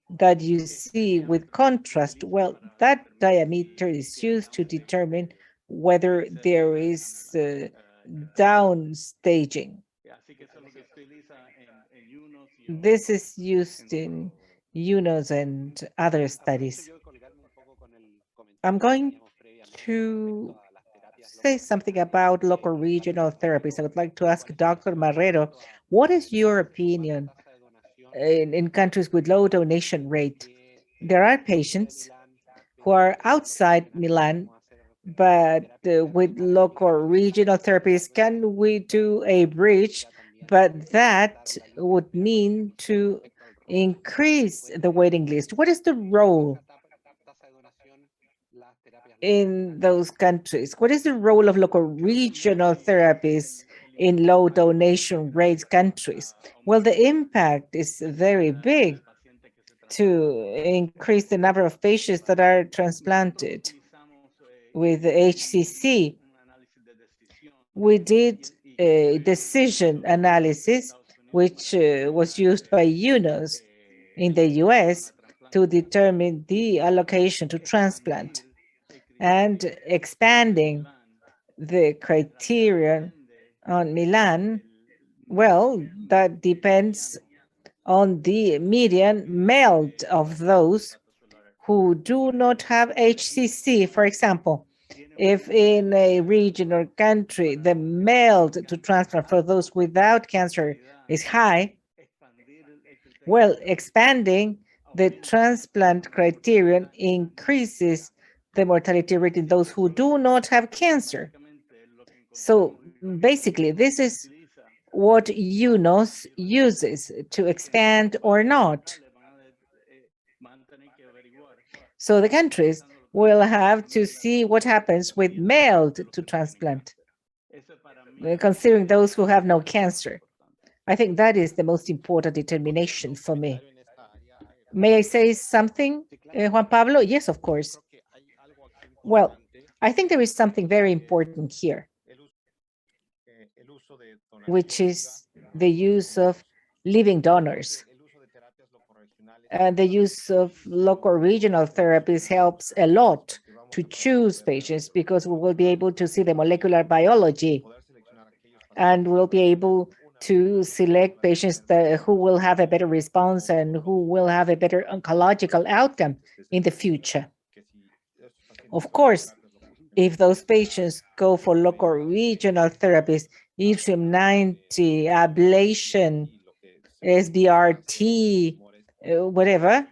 that you see with contrast, well, that diameter is used to determine whether there is downstaging. This is used in UNOS and other studies. I'm going to say something about local regional therapies. I would like to ask Dr. Marrero, what is your opinion in countries with low donation rate? There are patients who are outside Milan, but with local regional therapies, can we do a bridge? But that would mean to increase the waiting list. What is the role in those countries? What is the role of local regional therapies in low donation rate countries? Well, the impact is very big to increase the number of patients that are transplanted with HCC. We did a decision analysis, which was used by UNOS in the US to determine the allocation to transplant. And expanding the criterion on Milan, well, that depends on the median MELD of those who do not have HCC. For example, if in a region or country the MELD to transplant for those without cancer is high, well, expanding the transplant criterion increases the mortality rate in those who do not have cancer. So basically, this is what UNOS uses to expand or not. So the countries will have to see what happens with MELD to transplant, considering those who have no cancer. I think that is the most important determination for me. May I say something, Juan Pablo? Yes, of course. Well, I think there is something very important here, which is the use of living donors. And the use of local regional therapies helps a lot to choose patients because we will be able to see the molecular biology and we'll be able to select patients who will have a better response and who will have a better oncological outcome in the future. Of course, if those patients go for local regional therapies, yttrium-90, ablation, SBRT, whatever,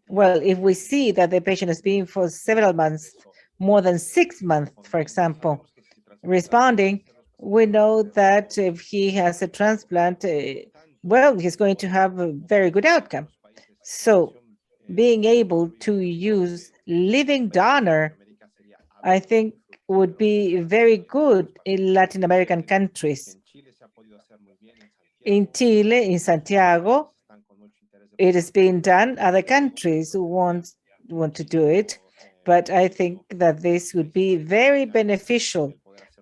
well, if we see that the patient has been for several months, more than 6 months, for example, responding, we know that if he has a transplant, well, he's going to have a very good outcome. So being able to use living donor, I think would be very good in Latin American countries. In Chile, in Santiago, it is being done. Other countries want to do it, but I think that this would be very beneficial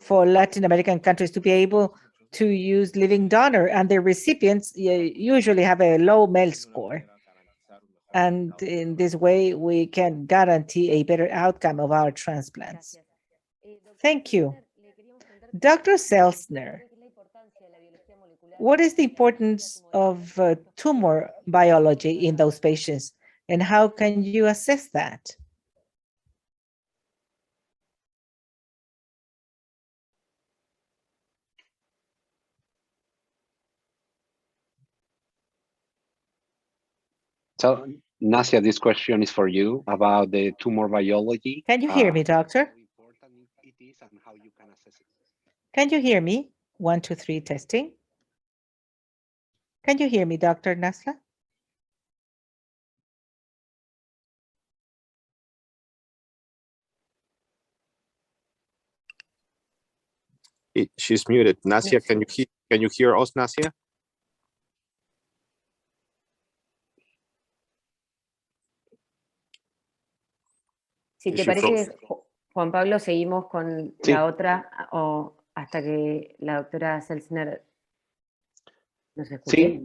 for Latin American countries to be able to use living donor, and the recipients usually have a low MEL score. And in this way, we can guarantee a better outcome of our transplants. Thank you. Dr. Selzner, what is the importance of tumor biology in those patients, and how can you assess that? So, Nasia, this question is for you about the tumor biology. Can you hear me, doctor? How important it is and how you can assess it. Can you hear me? 1, 2, 3, testing. Can you hear me, Dr. Nasla? She's muted. Nasia, can you hear us, Nasia? Si te parece, Juan Pablo, seguimos con la otra o hasta que la doctora Selzner nos escuche. Sí,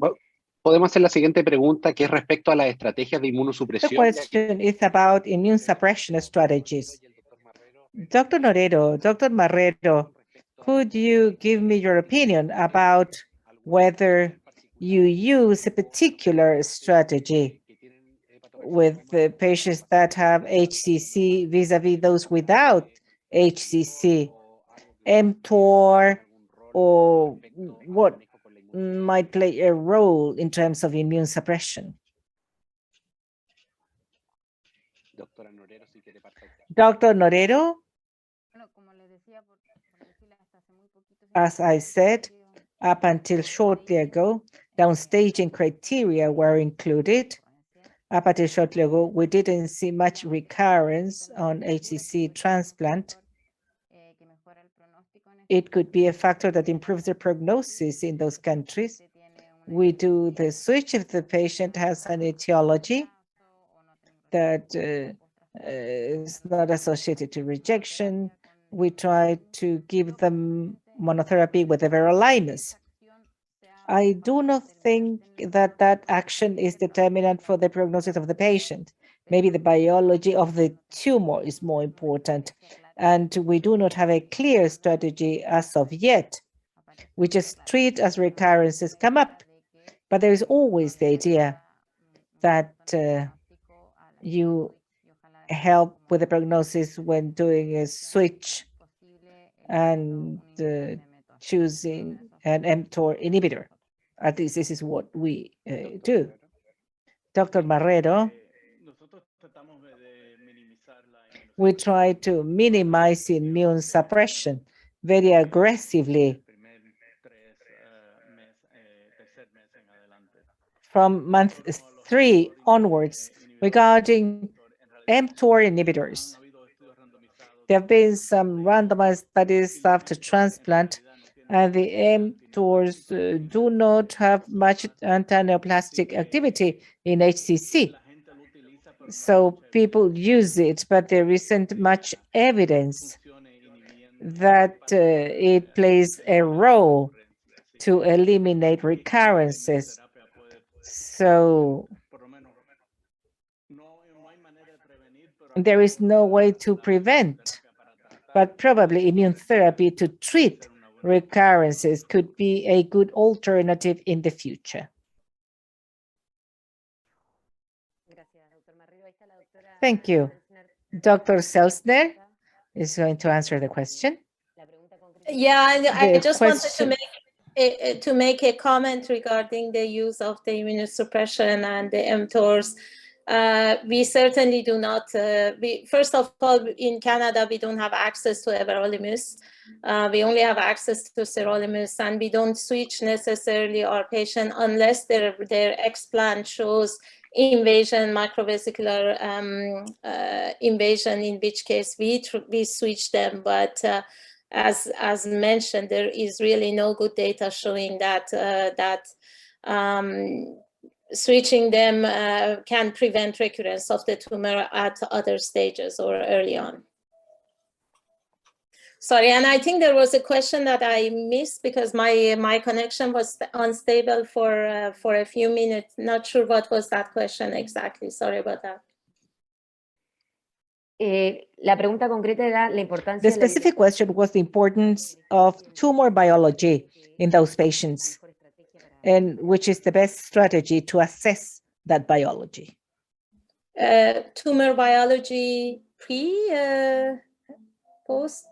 podemos hacer la siguiente pregunta, que es respecto a las estrategias de The inmunosupresión. question is about immune suppression strategies. Dr. Norero, Dr. Marrero, could you give me your opinion about whether you use a particular strategy with the patients that have HCC vis-a-vis those without HCC, mTOR, or what might play a role in terms of immune suppression? Dr. Norero, as I said, up until shortly ago, downstaging criteria were included. Up until shortly ago, we didn't see much recurrence on HCC transplant. It could be a factor that improves the prognosis in those countries. We do the switch if the patient has an etiology that is not associated to rejection. We try to give them monotherapy with everolimus. I do not think that that action is determinant for the prognosis of the patient. Maybe the biology of the tumor is more important, and we do not have a clear strategy as of yet. We just treat as recurrences come up, but there is always the idea that you help with the prognosis when doing a switch and choosing an mTOR inhibitor. At least this is what we do. Dr. Marrero, we try to minimize immune suppression very aggressively from month 3 onwards regarding mTOR inhibitors. There have been some randomized studies after transplant, and the mTORs do not have much anti-neoplastic activity in HCC. So people use it, but there isn't much evidence that it plays a role to eliminate recurrences. So there is no way to prevent, but probably immune therapy to treat recurrences could be a good alternative in the future. Thank you. Dr. Selzner is going to answer the question. Yeah, I just wanted to question- make a comment regarding the use of the immunosuppression and the mTORs. We certainly do not, first of all, in Canada, we don't have access to everolimus. We only have access to sirolimus, and we don't switch necessarily our patient unless their explant shows invasion, microvesicular invasion, in which case we switch them. But as mentioned, there is really no good data showing that switching them can prevent recurrence of the tumor at other stages or early on. Sorry, and I think there was a question that I missed because my connection was unstable for a few minutes. Not sure what was that question exactly. Sorry about that. La pregunta concreta era la importancia. The specific question was the importance of tumor biology in those patients, and which is the best strategy to assess that biology. Tumor biology post?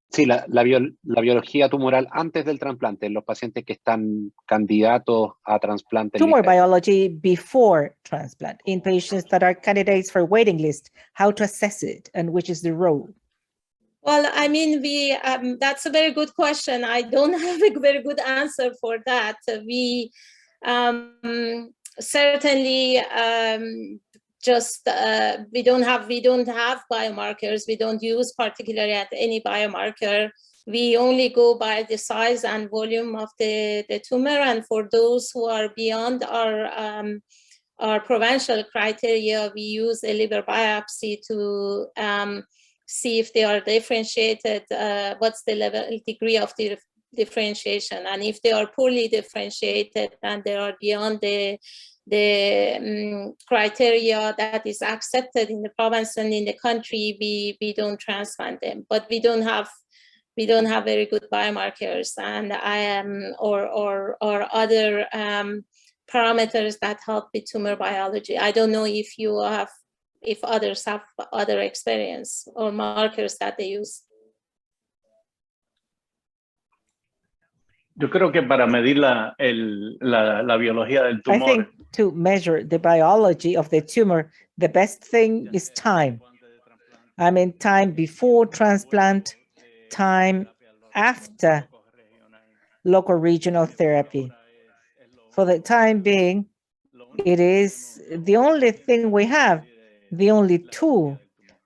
Sí, la biología tumoral antes del trasplante, en los pacientes que están candidatos a trasplante. Tumor biology before transplant in patients that are candidates for waiting list, how to assess it and which is the role? Well, I mean, that's a very good question. I don't have a very good answer for that. We certainly we don't have biomarkers. We don't use particularly at any biomarker. We only go by the size and volume of the tumor. And for those who are beyond our provincial criteria, we use a liver biopsy to see if they are differentiated, what's the degree of the differentiation. And if they are poorly differentiated and they are beyond the criteria that is accepted in the province and in the country, we don't transplant them. But we don't have very good biomarkers and or other parameters that help with tumor biology. I don't know if others have other experience or markers that they use. Yo creo que para medir la biología del tumor. I think to measure the biology of the tumor, the best thing is time. I mean, time before transplant, time after local regional therapy. For the time being, it is the only thing we have, the only tool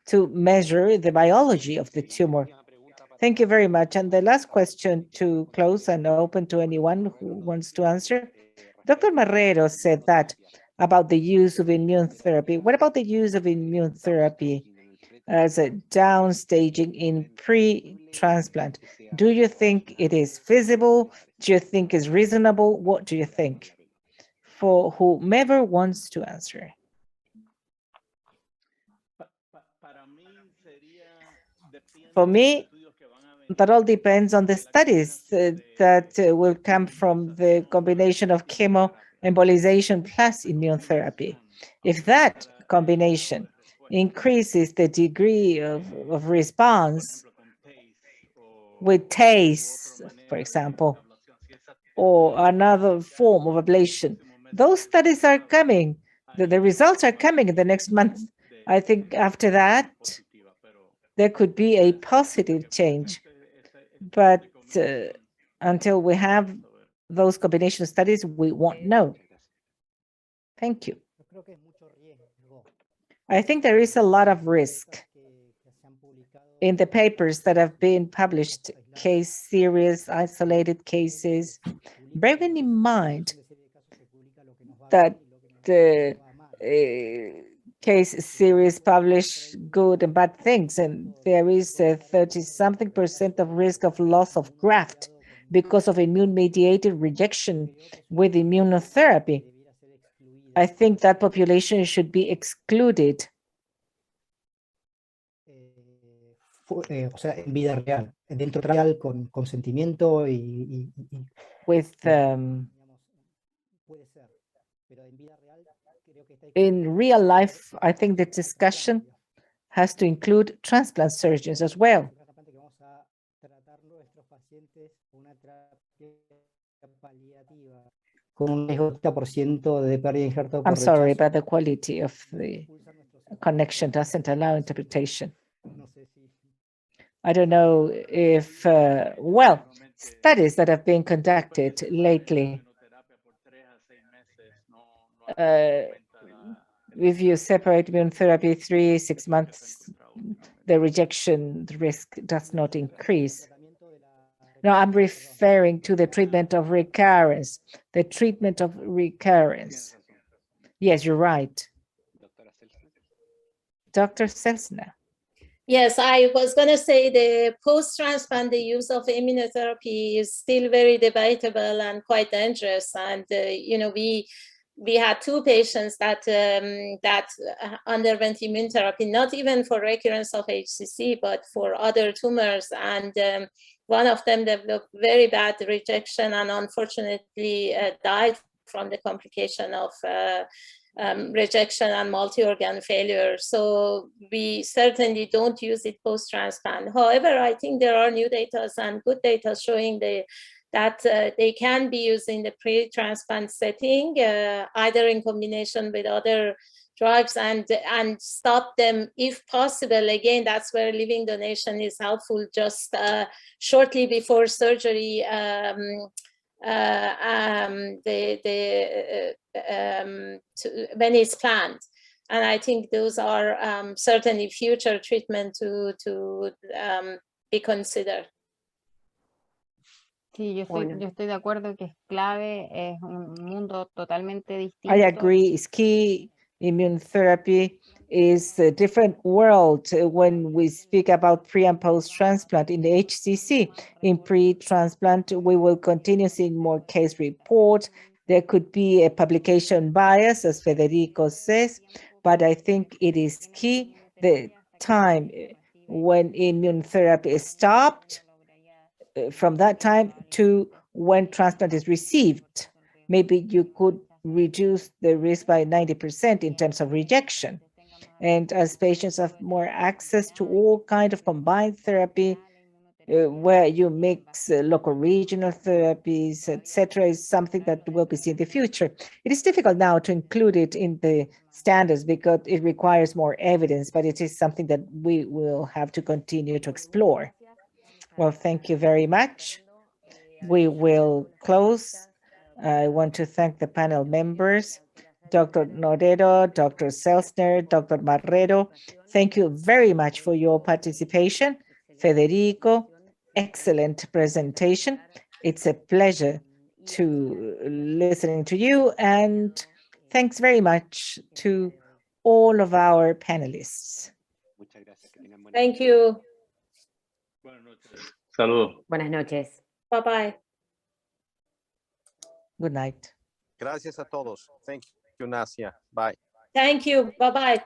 to measure the biology of the tumor. Thank you very much. And the last question to close and open to anyone who wants to answer. Dr. Marrero said that about the use of immune therapy. What about the use of immune therapy as a downstaging in pre-transplant? Do you think it is feasible? Do you think it's reasonable? What do you think? For whomever wants to answer. For me, that all depends on the studies that will come from the combination of chemoembolization plus immune therapy. If that combination increases the degree of response with TACE, for example, or another form of ablation, those studies are coming. The results are coming in the next month. I think after that, there could be a positive change. But until we have those combination studies, we won't know. Thank you. I think there is a lot of risk in the papers that have been published, case series, isolated cases. bearing in mind that the case series publish good and bad things, and there is a 30-something% of risk of loss of graft because of immune-mediated rejection with immunotherapy. I think that population should be excluded. O sea, en vida real, dentro real con consentimiento with in real life, I think the discussion has to include transplant surgeons as well. I'm sorry, but the quality of the connection doesn't allow interpretation. I don't know if, well, studies that have been conducted lately, if you separate immunotherapy 3-6 months, the rejection risk does not increase. No, I'm referring to the treatment of recurrence, the treatment of recurrence. Yes, you're right. Dr. Selsner. Yes, I was going to say the post-transplant, the use of immunotherapy is still very debatable and quite dangerous. And, you know, we had 2 patients that underwent immune therapy, not even for recurrence of HCC, but for other tumors. And one of them developed very bad rejection and unfortunately died from the complication of rejection and multi-organ failure. So we certainly don't use it post-transplant. However, I think there are new data and good data showing that they can be used in the pre-transplant setting, either in combination with other drugs and stop them if possible. Again, that's where living donation is helpful, just shortly before surgery, when it's planned. And I think those are certainly future treatment to be considered. Sí, yo estoy de acuerdo que es clave, es un mundo totalmente distinto. I agree, it's key. Immunotherapy is a different world when we speak about pre and post transplant in the HCC. In pre-transplant, we will continue seeing more case reports. There could be a publication bias, as Federico says, but I think it is key the time when immunotherapy is stopped, from that time to when transplant is received. Maybe you could reduce the risk by 90% in terms of rejection. And as patients have more access to all kinds of combined therapy, where you mix local regional therapies, etc., is something that will be seen in the future. It is difficult now to include it in the standards because it requires more evidence, but it is something that we will have to continue to explore. Well, thank you very much. We will close. I want to thank the panel members, Dr. Norero, Dr. Selsner, Dr. Marrero. Thank you very much for your participation. Federico, excellent presentation. It's a pleasure to listening to you, and thanks very much to all of our panelists. Thank you. Saludos. Buenas noches. Bye-bye. Good night. Gracias a todos. Thank you, Nasia. Bye. Thank you. Bye-bye.